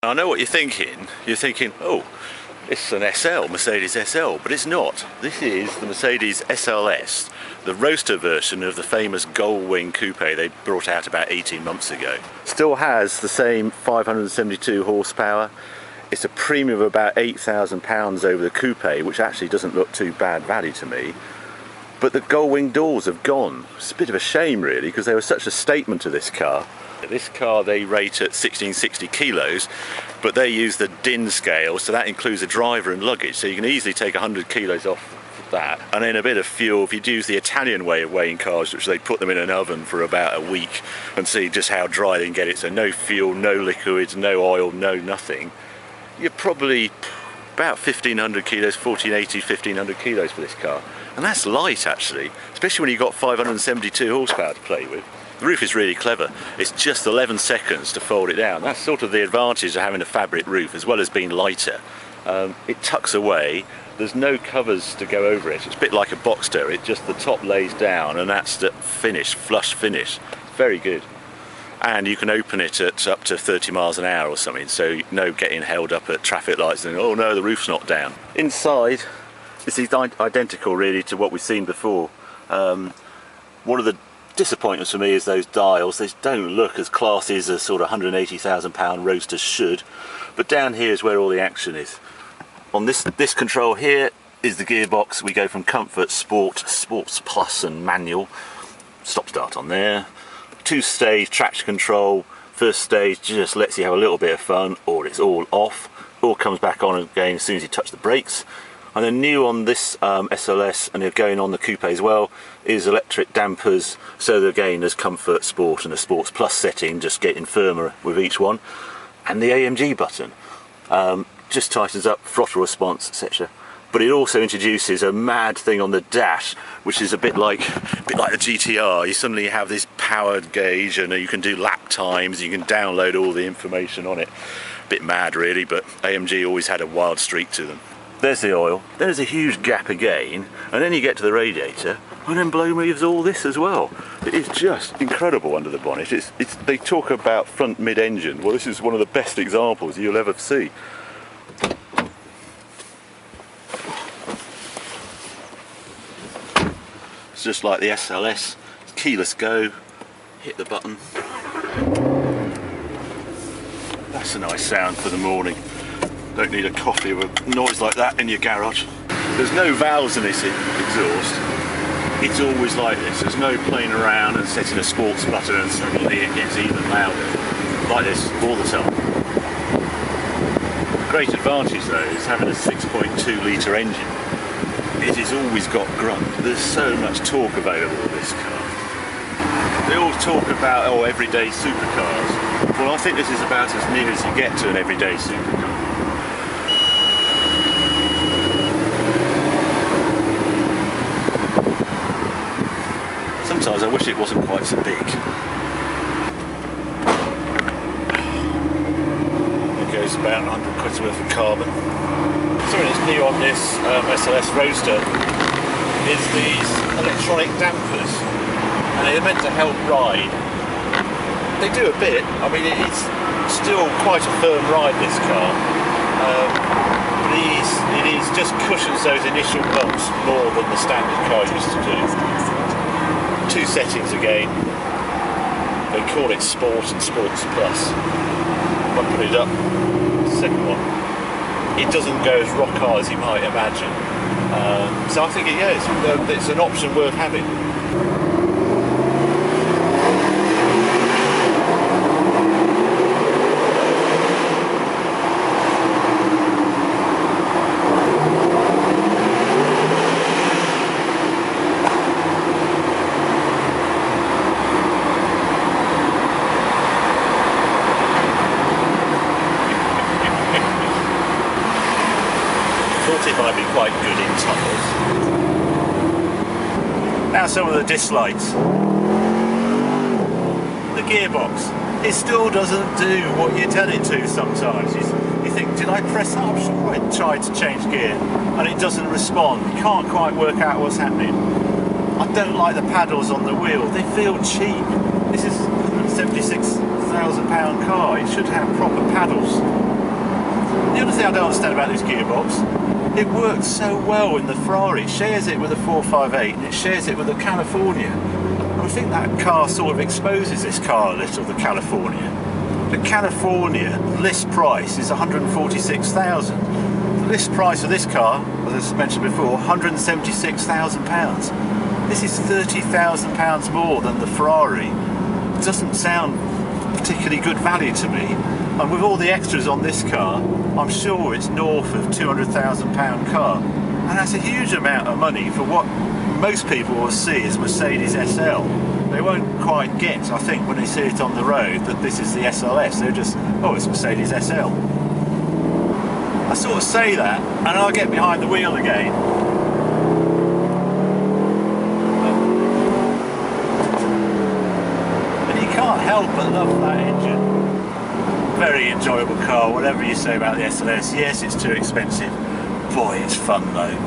I know what you're thinking. You're thinking, oh, it's an SL, Mercedes SL, but it's not. This is the Mercedes SLS, the Roadster version of the famous Gullwing coupe they brought out about 18 months ago. Still has the same 572 horsepower. It's a premium of about £8,000 over the coupe, which actually doesn't look too bad value to me. But the Gullwing doors have gone. It's a bit of a shame really, because they were such a statement to this car. This car they rate at 1660 kilos, but they use the DIN scale, so that includes a driver and luggage, so you can easily take 100 kilos off that. And then a bit of fuel, if you'd use the Italian way of weighing cars, which they put them in an oven for about a week and see just how dry they can get it, so no fuel, no liquids, no oil, no nothing, you're probably about 1500 kilos, 1480, 1500 kilos for this car. And that's light actually, especially when you've got 572 horsepower to play with. The roof is really clever. It's just 11 seconds to fold it down. That's sort of the advantage of having a fabric roof, as well as being lighter. It tucks away. There's no covers to go over it. It's a bit like a Boxster. It just, the top lays down, and that's the finish, flush finish. Very good. And you can open it at up to 30 miles an hour or something, so no getting held up at traffic lights and, oh no, the roof's not down. Inside, it's identical really to what we've seen before. One of the disappointments for me is those dials. They don't look as classy as a sort of £180,000 Roadster should, but down here is where all the action is. On this control here is the gearbox. We go from Comfort, Sport, Sports Plus and Manual. Stop start on there. 2-stage traction control. First stage just lets you have a little bit of fun, or it's all off. All comes back on again as soon as you touch the brakes. And then new on this SLS, and they're going on the coupe as well, is electric dampers. So again, there's Comfort, Sport and a Sports Plus setting, just getting firmer with each one. And the AMG button just tightens up throttle response, etc. But it also introduces a mad thing on the dash, which is a bit like the GTR. You suddenly have this powered gauge, and you can do lap times. You can download all the information on it. Bit mad really, but AMG always had a wild streak to them. There's the oil, then there's a huge gap again, and then you get to the radiator, and then blow moves all this as well. It is just incredible under the bonnet. They talk about front mid-engine. Well, this is one of the best examples you'll ever see. It's just like the SLS, it's keyless go, hit the button. That's a nice sound for the morning. Don't need a coffee with a noise like that in your garage. There's no valves in this exhaust. It's always like this. There's no playing around and setting a sports button and suddenly it gets even louder. Like this all the time. The great advantage though is having a 6.2 litre engine. It has always got grunt. There's so much torque available with this car. They all talk about, oh, everyday supercars. Well, I think this is about as near as you get to an everyday supercar. Sometimes I wish it wasn't quite so big. It goes about 100 quid's worth of carbon. Something that's new on this SLS Roadster is these electronic dampers, and they're meant to help ride. They do a bit. I mean, it's still quite a firm ride, this car, but it just cushions those initial bumps more than the standard car used to do. 2 settings again. They call it Sport and Sports Plus. If I put it up, second one, it doesn't go as rock hard as you might imagine. So I think it's an option worth having. 40 might be quite good in tunnels. Now some of the dislikes. The gearbox. It still doesn't do what you tell it to sometimes. You think, did I press up? Sure, I tried to change gear and it doesn't respond. You can't quite work out what's happening. I don't like the paddles on the wheel. They feel cheap. This is a £76,000 car. It should have proper paddles. thing I don't understand about this gearbox, it works so well in the Ferrari. It shares it with a 458 and it shares it with the California. And I think that car sort of exposes this car a little, the California. The California list price is 146,000. The list price of this car, as I mentioned before, £176,000. This is £30,000 more than the Ferrari. It doesn't sound particularly good value to me. And with all the extras on this car, I'm sure it's north of £200,000 car. And that's a huge amount of money for what most people will see as Mercedes SL. They won't quite get, I think, when they see it on the road, that this is the SLS. They're just, oh, it's Mercedes SL. I sort of say that, and I'll get behind the wheel again. And you can't help but love that engine. Very enjoyable car, whatever you say about the SLS. Yes, it's too expensive. Boy, it's fun though.